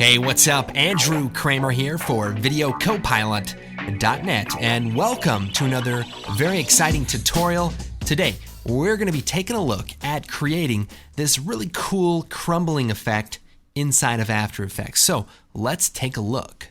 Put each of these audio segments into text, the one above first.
Hey, what's up? Andrew Kramer here for VideoCopilot.net, and welcome to another very exciting tutorial. Today, we're going to be taking a look at creating this really cool crumbling effect inside of After Effects. So let's take a look.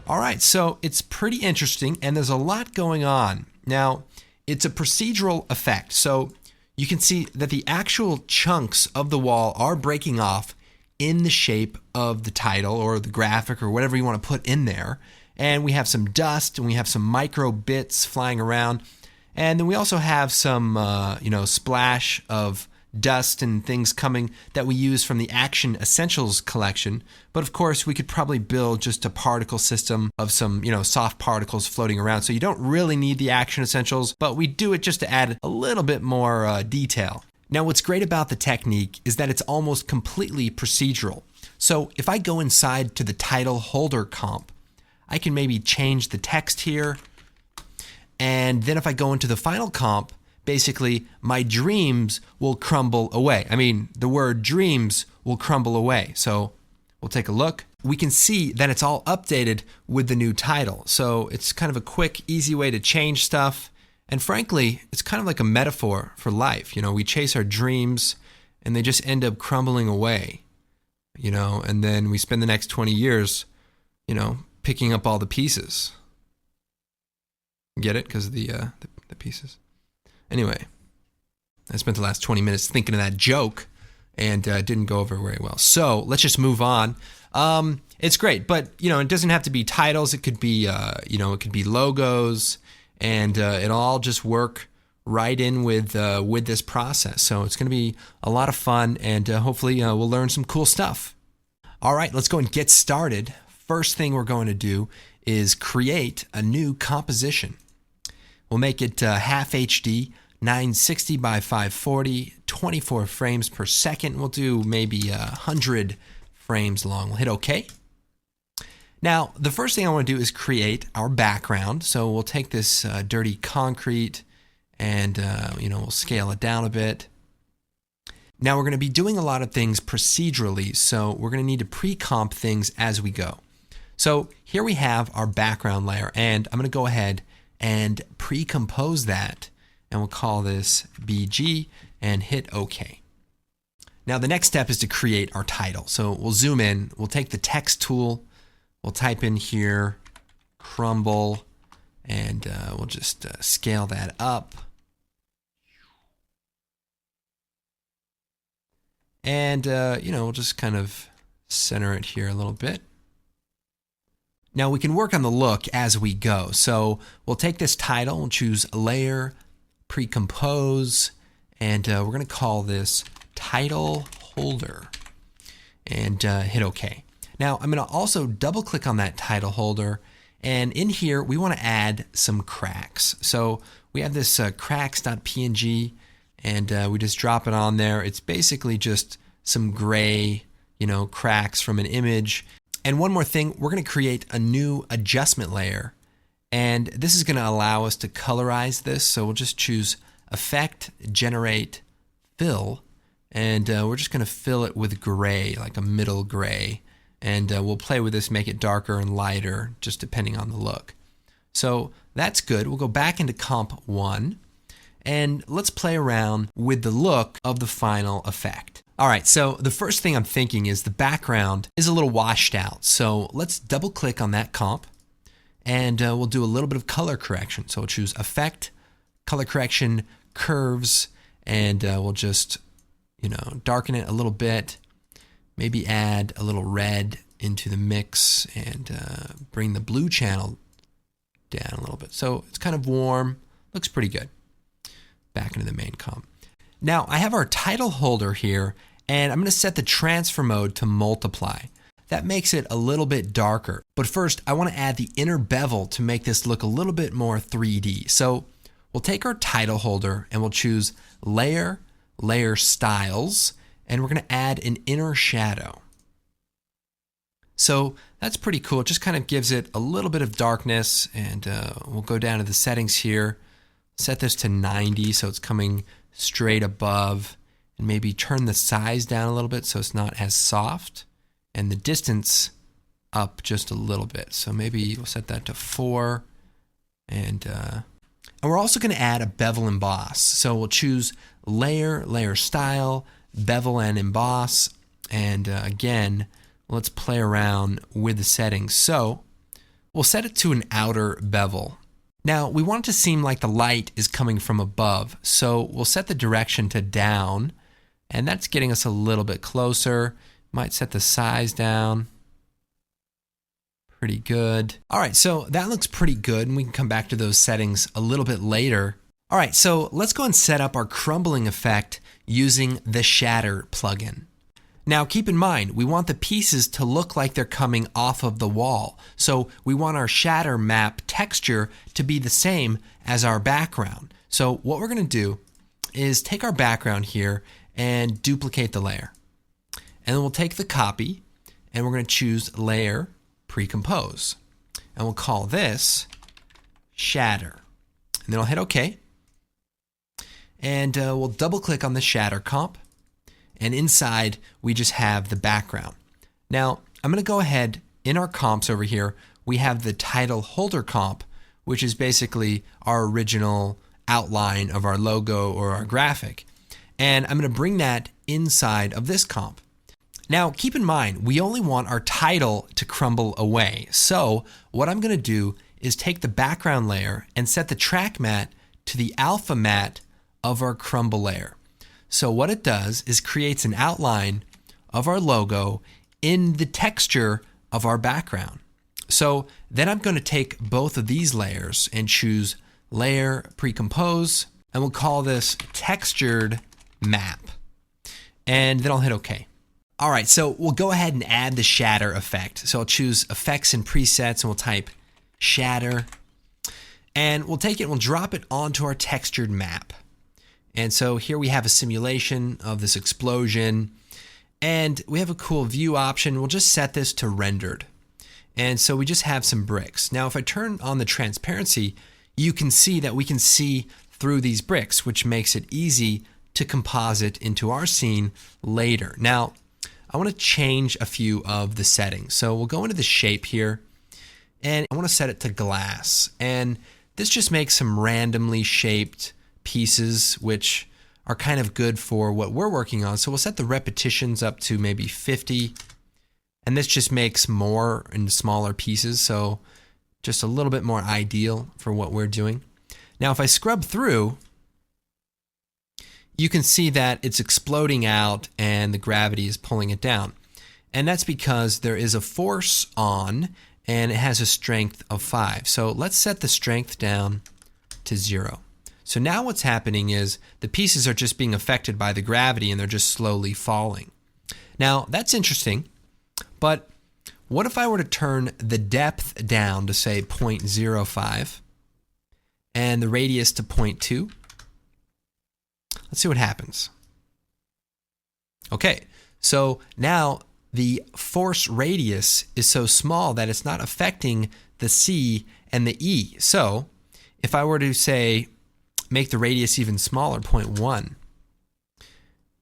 All right, so it's pretty interesting, and there's a lot going on. Now, it's a procedural effect, so you can see that the actual chunks of the wall are breaking off in the shape of the title or the graphic or whatever you want to put in there. And we have some dust and we have some micro bits flying around. And then we also have some, splash of dust and things coming that we use from the Action Essentials collection. But of course, we could probably build just a particle system of some, soft particles floating around. So you don't really need the Action Essentials, but we do it just to add a little bit more detail. Now, what's great about the technique is that it's almost completely procedural. So if I go inside to the title holder comp, I can maybe change the text here. And then if I go into the final comp, basically, my dreams will crumble away. I mean, the word dreams will crumble away. So we'll take a look. We can see that it's all updated with the new title. So it's kind of a quick, easy way to change stuff. And frankly, it's kind of like a metaphor for life. We chase our dreams and they just end up crumbling away, and then we spend the next 20 years, picking up all the pieces. Get it? Because of the pieces. Anyway, I spent the last 20 minutes thinking of that joke and didn't go over very well. So let's just move on. It's great, but it doesn't have to be titles. It could be, it could be logos, and it'll all just work right in with this process. So it's going to be a lot of fun, and hopefully we'll learn some cool stuff. All right, let's go and get started. First thing we're going to do is create a new composition. We'll make it half HD, 960 by 540, 24 frames per second. We'll do maybe 100 frames long. We'll hit OK. Now, the first thing I want to do is create our background. So we'll take this dirty concrete and, we'll scale it down a bit. Now, we're going to be doing a lot of things procedurally, so we're going to need to pre-comp things as we go. So here we have our background layer, and I'm going to go ahead and pre-compose that, and we'll call this BG and hit OK. Now the next step is to create our title. So we'll zoom in, we'll take the text tool, we'll type in here crumble, and we'll just scale that up. And we'll just kind of center it here a little bit. Now we can work on the look as we go. So we'll take this title, we'll choose Layer, Pre-Compose, and we're going to call this Title Holder, and hit OK. Now I'm going to also double click on that title holder, and in here we want to add some cracks. So we have this cracks.png, and we just drop it on there. It's basically just some gray, cracks from an image. And one more thing, we're going to create a new adjustment layer, and this is going to allow us to colorize this. So we'll just choose Effect, Generate, Fill, and we're just going to fill it with gray, like a middle gray, and we'll play with this, make it darker and lighter, just depending on the look. So that's good. We'll go back into Comp 1, and let's play around with the look of the final effect. All right, so the first thing I'm thinking is the background is a little washed out. So let's double click on that comp, and we'll do a little bit of color correction. So we'll choose Effect, Color Correction, Curves, and we'll just, darken it a little bit, maybe add a little red into the mix, and bring the blue channel down a little bit. So it's kind of warm, looks pretty good. Back into the main comp. Now I have our title holder here, and I'm going to set the transfer mode to multiply. That makes it a little bit darker. But first, I want to add the inner bevel to make this look a little bit more 3D. So we'll take our title holder and we'll choose Layer, Layer Styles, and we're going to add an inner shadow. So that's pretty cool. It just kind of gives it a little bit of darkness, and we'll go down to the settings here, set this to 90 so it's coming straight above, and maybe turn the size down a little bit so it's not as soft, and the distance up just a little bit. So maybe we'll set that to 4, and we're also going to add a bevel emboss. So we'll choose layer, layer style, bevel and emboss, and again, let's play around with the settings. So we'll set it to an outer bevel. Now we want it to seem like the light is coming from above, so we'll set the direction to down, and that's getting us a little bit closer. Might set the size down. Pretty good. All right, so that looks pretty good, and we can come back to those settings a little bit later. All right, so let's go and set up our crumbling effect using the Shatter plugin. Now keep in mind, we want the pieces to look like they're coming off of the wall. So we want our shatter map texture to be the same as our background. So what we're going to do is take our background here and duplicate the layer. And then we'll take the copy and we're going to choose Layer, Pre-Compose. And we'll call this Shatter. And then I'll hit OK. And we'll double click on the Shatter comp. And inside, we just have the background. Now, I'm going to go ahead, in our comps over here, we have the title holder comp, which is basically our original outline of our logo or our graphic. And I'm going to bring that inside of this comp. Now, keep in mind, we only want our title to crumble away. So what I'm going to do is take the background layer and set the track matte to the alpha matte of our crumble layer. So what it does is creates an outline of our logo in the texture of our background. So then I'm going to take both of these layers and choose Layer, Pre-Compose, and we'll call this Textured Map. And then I'll hit OK. All right, so we'll go ahead and add the shatter effect. So I'll choose Effects and Presets, and we'll type Shatter. And we'll take it and we'll drop it onto our textured map. And so here we have a simulation of this explosion, and we have a cool view option. We'll just set this to rendered. And so we just have some bricks. Now, if I turn on the transparency, you can see that we can see through these bricks, which makes it easy to composite into our scene later. Now, I want to change a few of the settings. So we'll go into the shape here, and I want to set it to glass. And this just makes some randomly shaped pieces, which are kind of good for what we're working on. So we'll set the repetitions up to maybe 50. And this just makes more in smaller pieces. So just a little bit more ideal for what we're doing. Now, if I scrub through, you can see that it's exploding out and the gravity is pulling it down. And that's because there is a force on and it has a strength of 5. So let's set the strength down to 0. So now what's happening is the pieces are just being affected by the gravity and they're just slowly falling. Now that's interesting, but what if I were to turn the depth down to say 0.05 and the radius to 0.2? Let's see what happens. Okay, so now the force radius is so small that it's not affecting the C and the E. So if I were to say make the radius even smaller, 0.1,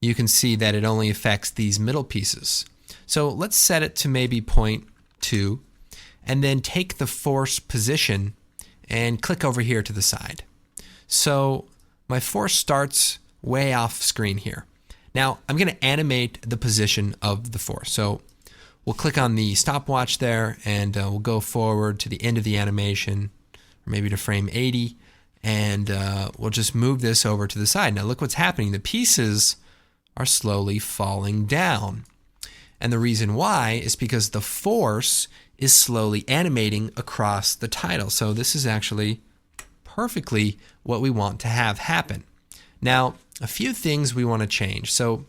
you can see that it only affects these middle pieces. So let's set it to maybe 0.2 and then take the force position and click over here to the side. So my force starts way off screen here. Now I'm going to animate the position of the force. So we'll click on the stopwatch there and we'll go forward to the end of the animation, or maybe to frame 80. And we'll just move this over to the side. Now look what's happening. The pieces are slowly falling down. And the reason why is because the force is slowly animating across the title. So this is actually perfectly what we want to have happen. Now, a few things we want to change. So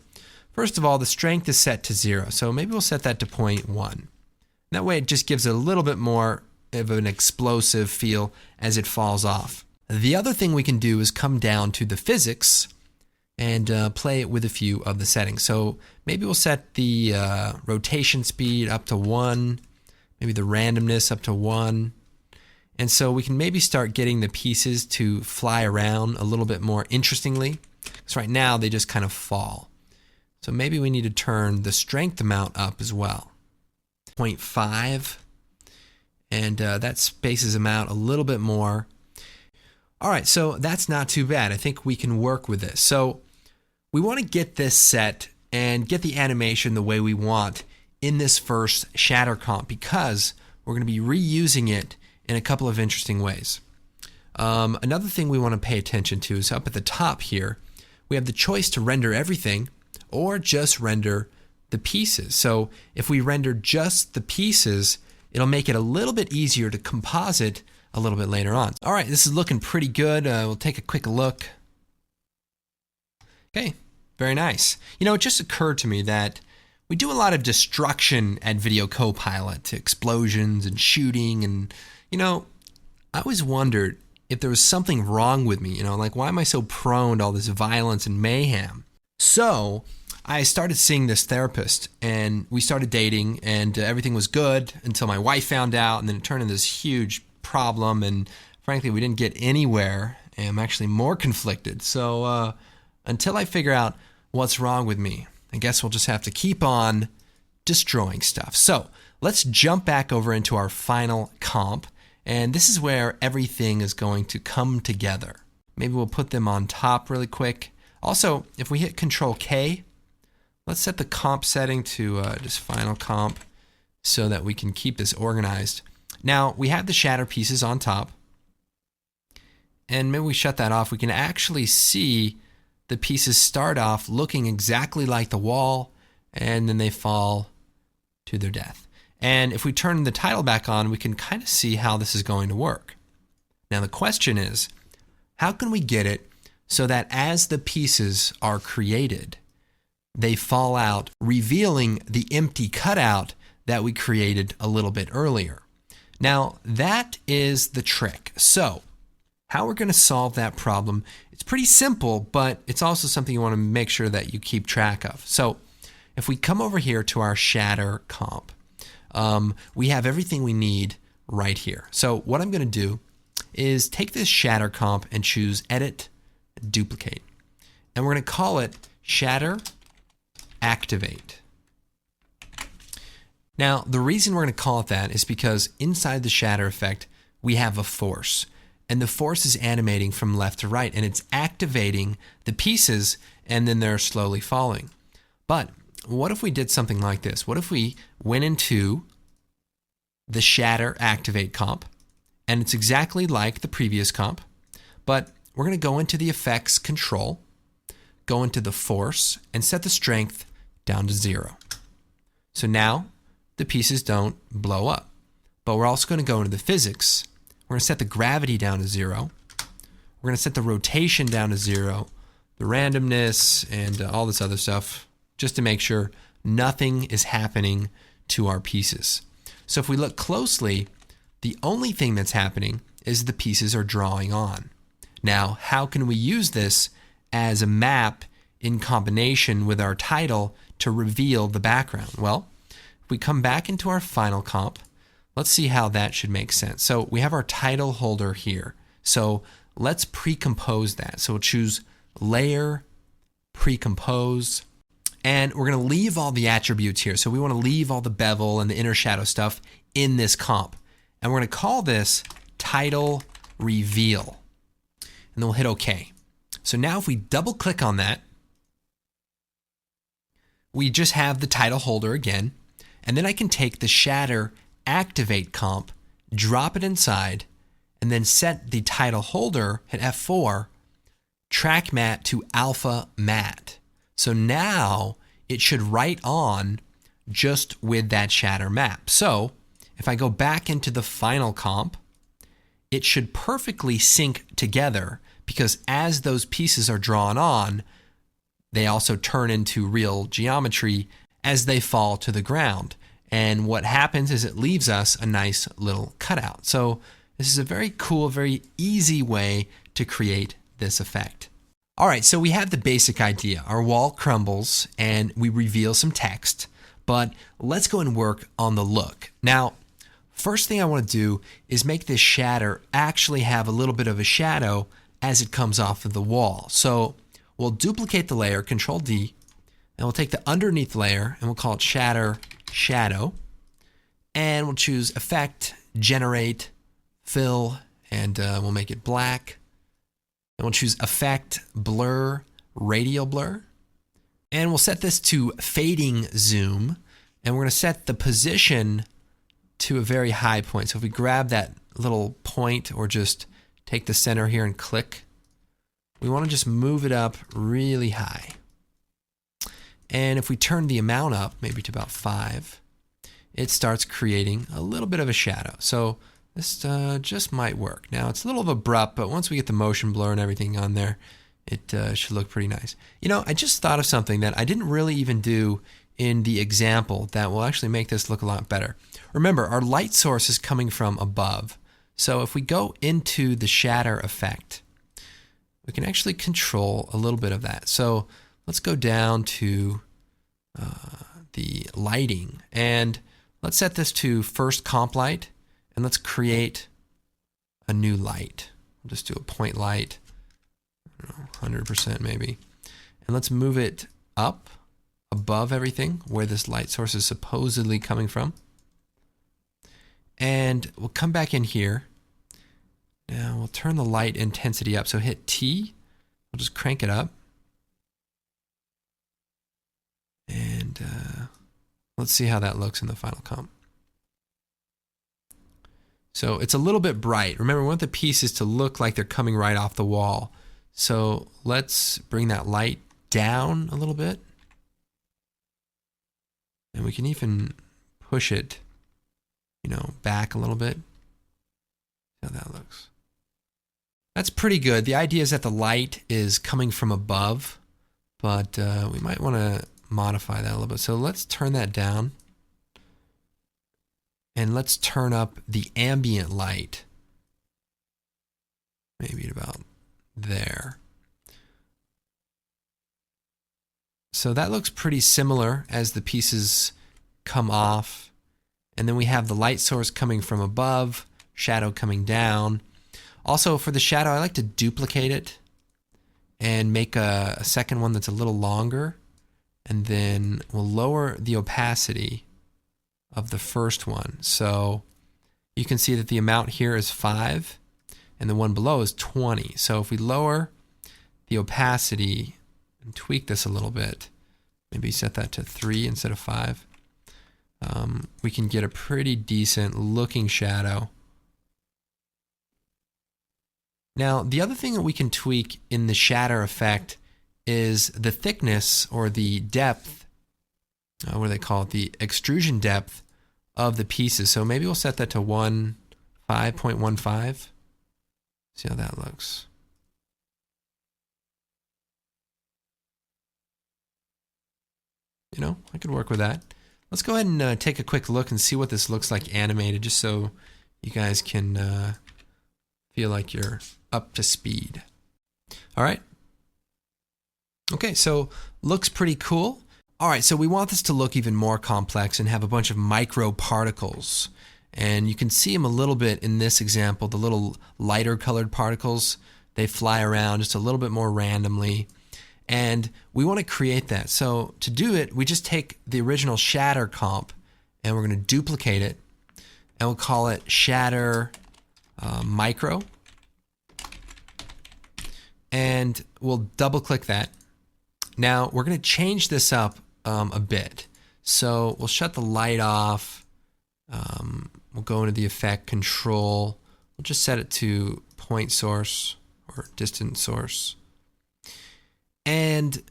first of all, the strength is set to 0. So maybe we'll set that to 0.1. That way it just gives it a little bit more of an explosive feel as it falls off. The other thing we can do is come down to the physics and play it with a few of the settings. So maybe we'll set the rotation speed up to 1, maybe the randomness up to 1. And so we can maybe start getting the pieces to fly around a little bit more interestingly. Because right now they just kind of fall. So maybe we need to turn the strength amount up as well. 0.5, and that spaces them out a little bit more. All right, so that's not too bad. I think we can work with this. So we want to get this set and get the animation the way we want in this first shatter comp, because we're going to be reusing it in a couple of interesting ways. Another thing we want to pay attention to is up at the top here, we have the choice to render everything or just render the pieces. So if we render just the pieces, it'll make it a little bit easier to composite a little bit later on. All right, this is looking pretty good. We'll take a quick look. Okay, very nice. You know, it just occurred to me that we do a lot of destruction at Video Copilot, explosions and shooting, and, you know, I always wondered if there was something wrong with me, you know, like why am I so prone to all this violence and mayhem? So I started seeing this therapist, and we started dating, and everything was good until my wife found out, and then it turned into this huge problem, and frankly, we didn't get anywhere, and I'm actually more conflicted. So until I figure out what's wrong with me, I guess we'll just have to keep on destroying stuff. So let's jump back over into our final comp, and this is where everything is going to come together. Maybe we'll put them on top really quick. Also, if we hit Control K, let's set the comp setting to just final comp so that we can keep this organized. Now, we have the shatter pieces on top, and maybe we shut that off. We can actually see the pieces start off looking exactly like the wall, and then they fall to their death. And if we turn the title back on, we can kind of see how this is going to work. Now, the question is, how can we get it so that as the pieces are created, they fall out, revealing the empty cutout that we created a little bit earlier? Now, that is the trick. So, how we're going to solve that problem, it's pretty simple, but it's also something you want to make sure that you keep track of. So, if we come over here to our shatter comp, we have everything we need right here. So, what I'm going to do is take this shatter comp and choose Edit, Duplicate. And we're going to call it Shatter Activate. Now, the reason we're going to call it that is because inside the shatter effect, we have a force. And the force is animating from left to right, and it's activating the pieces, and then they're slowly falling. But what if we did something like this? What if we went into the Shatter Activate comp, and it's exactly like the previous comp, but we're going to go into the Effects Control, go into the Force, and set the Strength down to 0. So now the pieces don't blow up. But we're also going to go into the Physics. We're going to set the gravity down to 0. We're going to set the rotation down to 0, the randomness, and all this other stuff, just to make sure nothing is happening to our pieces. So if we look closely, the only thing that's happening is the pieces are drawing on. Now, how can we use this as a map in combination with our title to reveal the background? Well, if we come back into our final comp, let's see how that should make sense. So we have our title holder here. So let's pre-compose that. So we'll choose Layer, Pre-compose, and we're going to leave all the attributes here. So we want to leave all the bevel and the inner shadow stuff in this comp. And we're going to call this Title Reveal. And then we'll hit OK. So now if we double click on that, we just have the title holder again. And then I can take the Shatter Activate comp, drop it inside, and then set the title holder, hit F4, track matte to alpha matte. So now it should write on just with that shatter map. So if I go back into the final comp, it should perfectly sync together, because as those pieces are drawn on, they also turn into real geometry as they fall to the ground. And what happens is it leaves us a nice little cutout. So this is a very cool, very easy way to create this effect. All right, so we have the basic idea. Our wall crumbles and we reveal some text, but let's go and work on the look. Now, first thing I want to do is make this shatter actually have a little bit of a shadow as it comes off of the wall. So we'll duplicate the layer, Control D, And we'll take the underneath layer and we'll call it Shatter Shadow. And we'll choose Effect, Generate, Fill, and we'll make it black. And we'll choose Effect, Blur, Radial Blur. And we'll set this to Fading Zoom. And we're going to set the position to a very high point. So if we grab that little point or just take the center here and click, we want to just move it up really high. And if we turn the amount up, maybe to about 5, it starts creating a little bit of a shadow. So this just might work. Now it's a little abrupt, but once we get the motion blur and everything on there, it should look pretty nice. You know, I just thought of something that I didn't really even do in the example that will actually make this look a lot better. Remember, our light source is coming from above. So if we go into the shatter effect, we can actually control a little bit of that. So let's go down to the lighting and let's set this to first comp light and let's create a new light. We'll just do a point light, I don't know, 100% maybe. And let's move it up above everything where this light source is supposedly coming from. And we'll come back in here. Now we'll turn the light intensity up. So hit T, we'll just crank it up. And let's see how that looks in the final comp. So it's a little bit bright. Remember, we want the pieces to look like they're coming right off the wall. So let's bring that light down a little bit. And we can even push it, you know, back a little bit. See how that looks. That's pretty good. The idea is that the light is coming from above, but we might want to modify that a little bit. So let's turn that down. And let's turn up the ambient light. Maybe about there. So that looks pretty similar as the pieces come off. And then we have the light source coming from above, shadow coming down. Also for the shadow, I like to duplicate it and make a second one that's a little longer. And then we'll lower the opacity of the first one. So you can see that the amount here is 5 and the one below is 20. So if we lower the opacity and tweak this a little bit, maybe set that to 3 instead of 5, we can get a pretty decent looking shadow. Now, the other thing that we can tweak in the shatter effect is the thickness or the depth, what do they call it? The extrusion depth of the pieces. So maybe we'll set that to 5.15. See how that looks. You know, I could work with that. Let's go ahead and take a quick look and see what this looks like animated, just so you guys can feel like you're up to speed. All right. Okay, so looks pretty cool. All right, so we want this to look even more complex and have a bunch of micro particles. And you can see them a little bit in this example, the little lighter colored particles. They fly around just a little bit more randomly. And we want to create that. So to do it, we just take the original shatter comp and we're going to duplicate it. And we'll call it shatter micro. And we'll double click that. Now we're going to change this up a bit. So we'll shut the light off. We'll go into the effect control. We'll just set it to point source or distant source. And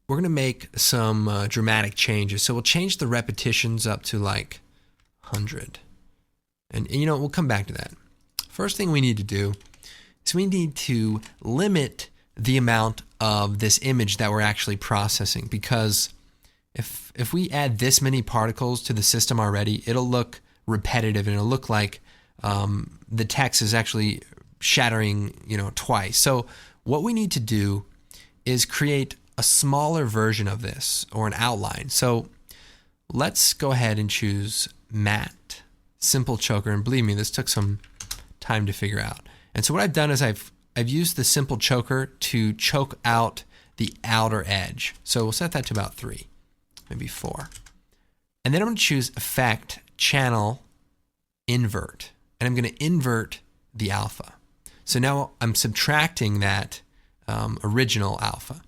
we're going to make some dramatic changes. So we'll change the repetitions up to like 100. And you know, we'll come back to that. First thing we need to do is we need to limit the amount of this image that we're actually processing, because if we add this many particles to the system already, it'll look repetitive and it'll look like the text is actually shattering, you know, twice. So what we need to do is create a smaller version of this or an outline. So let's go ahead and choose matte simple choker, and believe me, this took some time to figure out. And so what I've done is I've used the simple choker to choke out the outer edge. So we'll set that to about 3, maybe 4. And then I'm going to choose Effect, Channel, Invert. And I'm going to invert the alpha. So now I'm subtracting that original alpha.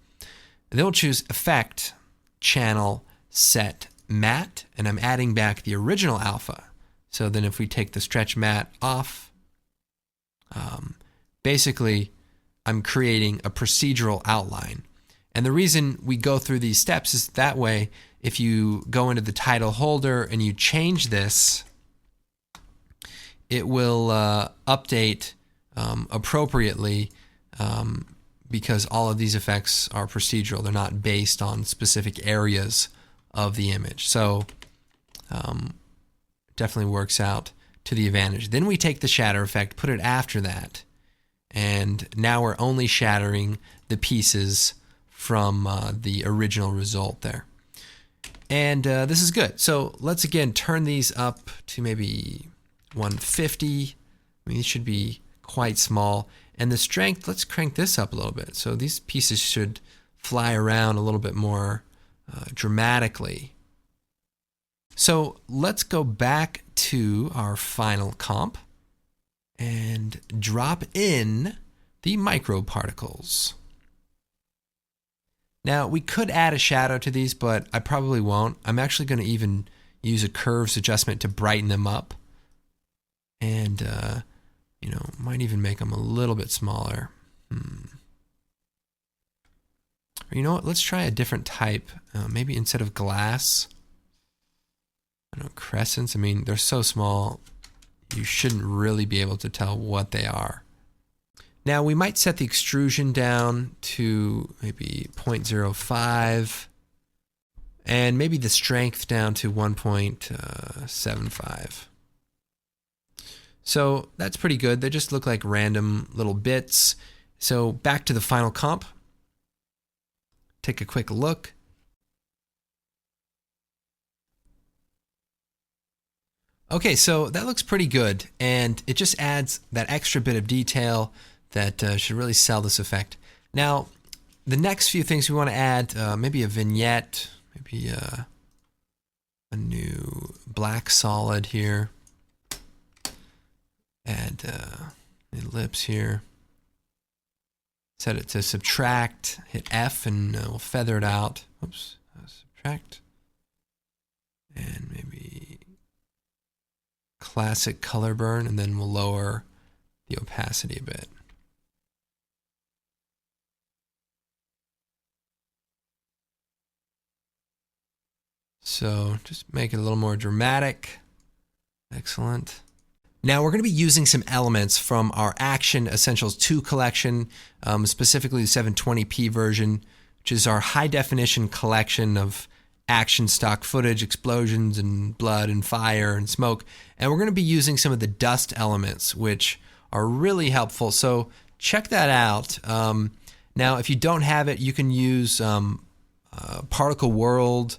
And then we'll choose Effect, Channel, Set, Matte. And I'm adding back the original alpha. So then if we take the stretch matte off, basically I'm creating a procedural outline. And the reason we go through these steps is that way, if you go into the title holder and you change this, it will update appropriately because all of these effects are procedural. They're not based on specific areas of the image. So definitely works out to the advantage. Then we take the shatter effect, put it after that, and now we're only shattering the pieces from the original result there. And this is good. So let's again turn these up to maybe 150. I mean, these should be quite small. And the strength, let's crank this up a little bit. So these pieces should fly around a little bit more dramatically. So let's go back to our final comp and drop in the microparticles. Now we could add a shadow to these, but I probably won't. I'm actually going to even use a curves adjustment to brighten them up. And, you know, might even make them a little bit smaller. You know what? Let's try a different type. Maybe instead of glass, I don't know, crescents. I mean, they're so small, you shouldn't really be able to tell what they are. Now, we might set the extrusion down to maybe 0.05 and maybe the strength down to 1.75. So that's pretty good. They just look like random little bits. So back to the final comp. Take a quick look. Okay, so that looks pretty good, and it just adds that extra bit of detail that should really sell this effect. Now, the next few things we want to add, maybe a vignette, maybe a new black solid here. Add the ellipse here. Set it to subtract, hit F, and we'll feather it out. Oops, subtract. And maybe classic color burn, and then we'll lower the opacity a bit. So just make it a little more dramatic. Excellent. Now we're going to be using some elements from our Action Essentials 2 collection, specifically the 720p version, which is our high definition collection of action stock footage, explosions and blood and fire and smoke. And we're going to be using some of the dust elements, which are really helpful. So check that out. Now, if you don't have it, you can use Particle World.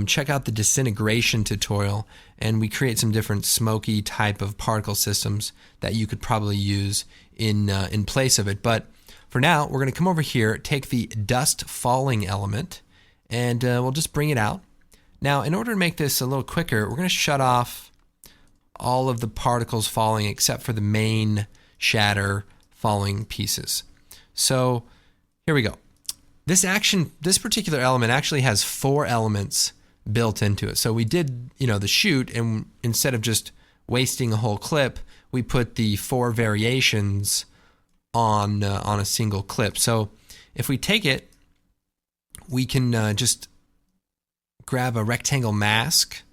Check out the disintegration tutorial, and we create some different smoky type of particle systems that you could probably use in place of it. But for now, we're going to come over here, take the dust falling element, and we'll just bring it out. Now, in order to make this a little quicker, we're going to shut off all of the particles falling except for the main shatter falling pieces. So here we go. This particular element actually has 4 elements built into it. So we did, the shoot, and instead of just wasting a whole clip, we put the 4 variations on a single clip. So if we take it, we can just grab a rectangle mask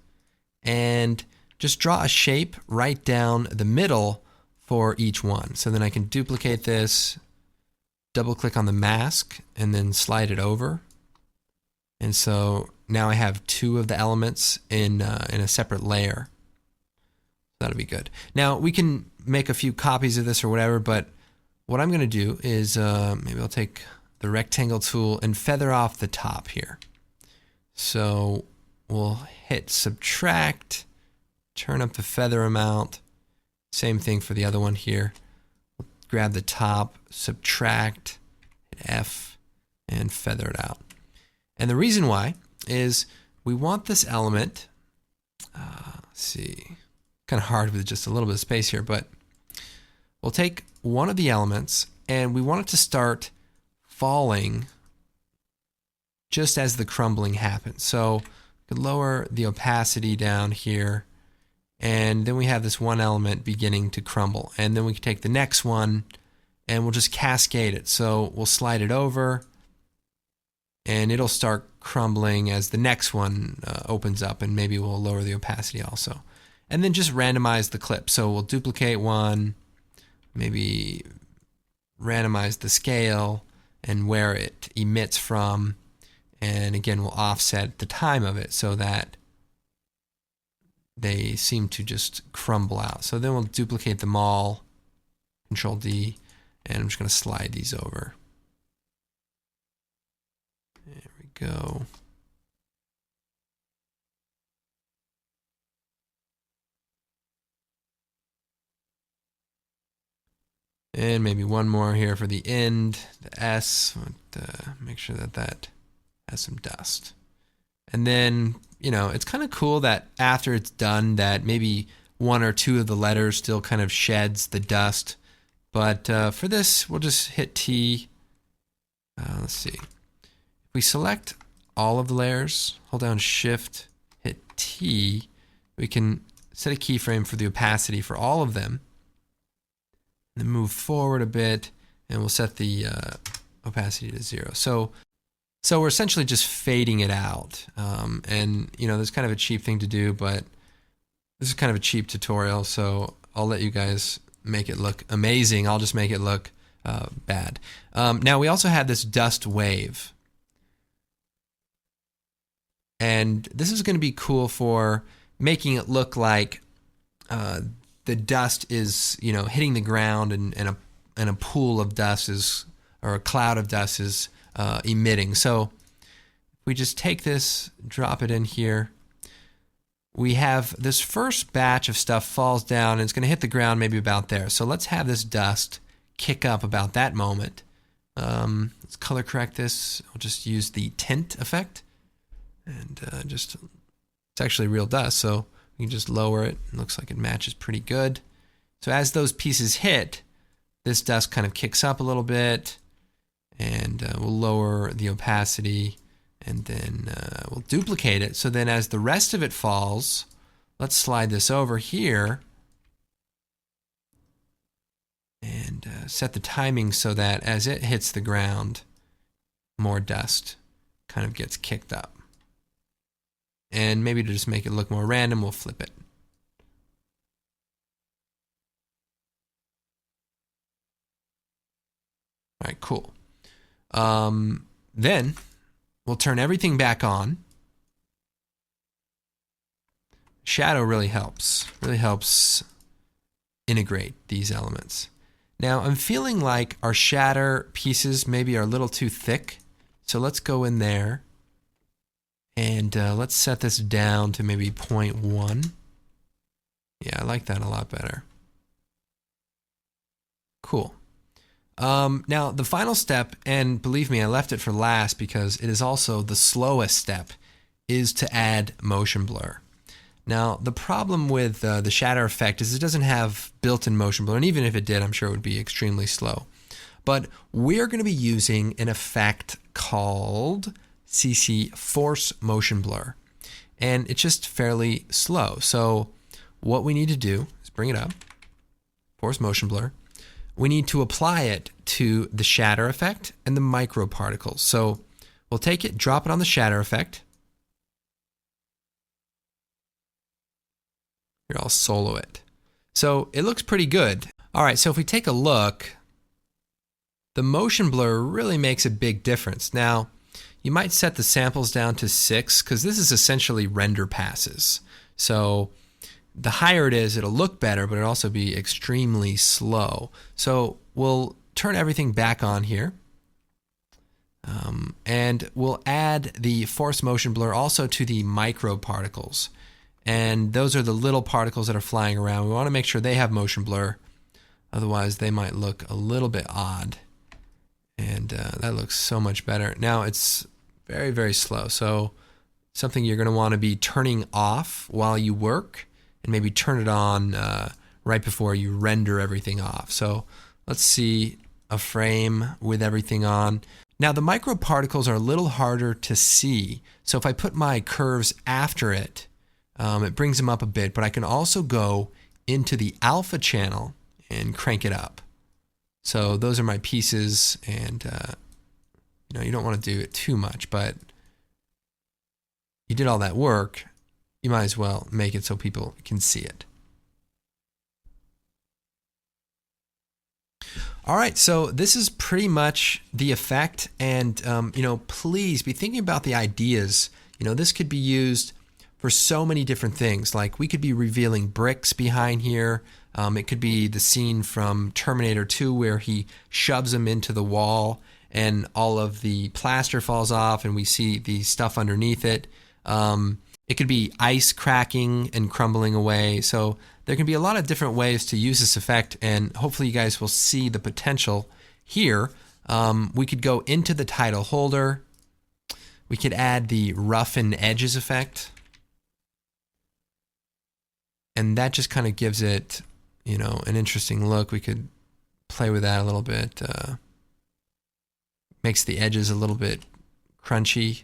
and just draw a shape right down the middle for each one. So then I can duplicate this, double click on the mask, and then slide it over. And so now I have 2 of the elements in a separate layer. That'll be good. Now we can make a few copies of this or whatever, but what I'm going to do is maybe I'll take the rectangle tool and feather off the top here. So we'll hit subtract, turn up the feather amount. Same thing for the other one here. Grab the top, subtract, hit F, and feather it out. And the reason why is we want this element, let's see, kind of hard with just a little bit of space here, but we'll take one of the elements and we want it to start falling just as the crumbling happens. So we could lower the opacity down here, and then we have this one element beginning to crumble. And then we can take the next one and we'll just cascade it. So we'll slide it over and it'll start crumbling as the next one opens up, and maybe we'll lower the opacity also. And then just randomize the clip. So we'll duplicate one, maybe randomize the scale and where it emits from. And again, we'll offset the time of it so that they seem to just crumble out. So then we'll duplicate them all, Control D, and I'm just going to slide these over. There we go. And maybe one more here for the end, the S. Make sure that that has some dust. And then, you know, it's kind of cool that after it's done that maybe one or two of the letters still kind of sheds the dust. But for this, we'll just hit T. Let's see. If we select all of the layers, hold down Shift, hit T, we can set a keyframe for the opacity for all of them. And then move forward a bit, and we'll set the opacity to 0. So we're essentially just fading it out. And, you know, there's kind of a cheap thing to do, but this is kind of a cheap tutorial, so I'll let you guys make it look amazing. I'll just make it look bad. Now, we also had this dust wave. And this is going to be cool for making it look like the dust is, you know, hitting the ground, and a pool of dust is, or a cloud of dust is emitting. So if we just take this, drop it in here, we have this first batch of stuff falls down and it's going to hit the ground maybe about there. So let's have this dust kick up about that moment. Let's color correct this. I'll just use the tint effect, and it's actually real dust, so you can just lower it. It looks like it matches pretty good. So as those pieces hit, this dust kind of kicks up a little bit, and we'll lower the opacity, and then we'll duplicate it. So then as the rest of it falls, let's slide this over here and set the timing so that as it hits the ground, more dust kind of gets kicked up. And maybe to just make it look more random, we'll flip it. All right, cool. Then we'll turn everything back on. Shadow really helps integrate these elements. Now I'm feeling like our shatter pieces maybe are a little too thick. So let's go in there. And let's set this down to maybe 0.1. Yeah, I like that a lot better. Cool. Now, the final step, and believe me, I left it for last because it is also the slowest step, is to add motion blur. Now, the problem with the shatter effect is it doesn't have built-in motion blur, and even if it did, I'm sure it would be extremely slow. But we're going to be using an effect called CC Force Motion Blur, and it's just fairly slow. So what we need to do is bring it up, Force Motion Blur. We need to apply it to the shatter effect and the micro particles. So we'll take it, drop it on the shatter effect. Here, I'll solo it. So it looks pretty good. All right, so if we take a look, the motion blur really makes a big difference. Now, you might set the samples down to 6 because this is essentially render passes. So the higher it is, it'll look better, but it'll also be extremely slow. So we'll turn everything back on here. And we'll add the force motion blur also to the micro particles. And those are the little particles that are flying around. We want to make sure they have motion blur. Otherwise, they might look a little bit odd. And that looks so much better. Now it's very, very slow. So something you're going to want to be turning off while you work, and maybe turn it on right before you render everything off. So let's see a frame with everything on. Now the microparticles are a little harder to see. So if I put my curves after it, it brings them up a bit, but I can also go into the alpha channel and crank it up. So those are my pieces, and you don't want to do it too much, but you did all that work, you might as well make it so people can see it. All right, so this is pretty much the effect, and please be thinking about the ideas. This could be used for so many different things. Like we could be revealing bricks behind here. It could be the scene from Terminator 2 where he shoves them into the wall and all of the plaster falls off and we see the stuff underneath it. It could be ice cracking and crumbling away. So there can be a lot of different ways to use this effect, and hopefully you guys will see the potential here. We could go into the title holder. We could add the roughen edges effect. And that just kind of gives it, an interesting look. We could play with that a little bit. Makes the edges a little bit crunchy.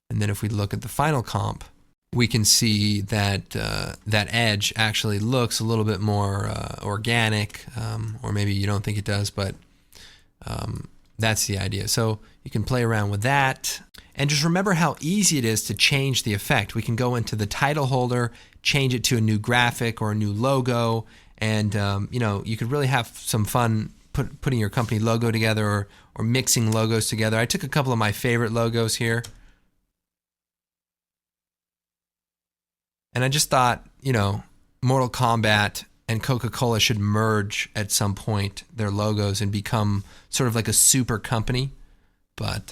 And then if we look at the final comp, we can see that that edge actually looks a little bit more organic, or maybe you don't think it does, but that's the idea. So you can play around with that. And just remember how easy it is to change the effect. We can go into the title holder, change it to a new graphic or a new logo, and you could really have some fun putting your company logo together or mixing logos together. I took a couple of my favorite logos here. And I just thought, Mortal Kombat and Coca-Cola should merge at some point their logos and become sort of like a super company. But,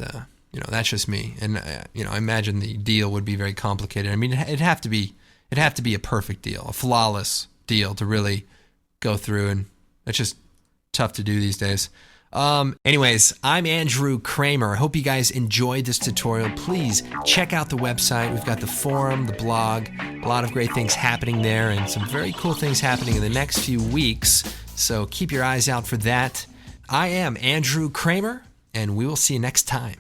that's just me. And, I imagine the deal would be very complicated. I mean, it'd have to be a perfect deal, a flawless deal to really go through. And that's just tough to do these days. Anyways, I'm Andrew Kramer. I hope you guys enjoyed this tutorial. Please check out the website. We've got the forum, the blog, a lot of great things happening there, and some very cool things happening in the next few weeks. So keep your eyes out for that. I am Andrew Kramer, and we will see you next time.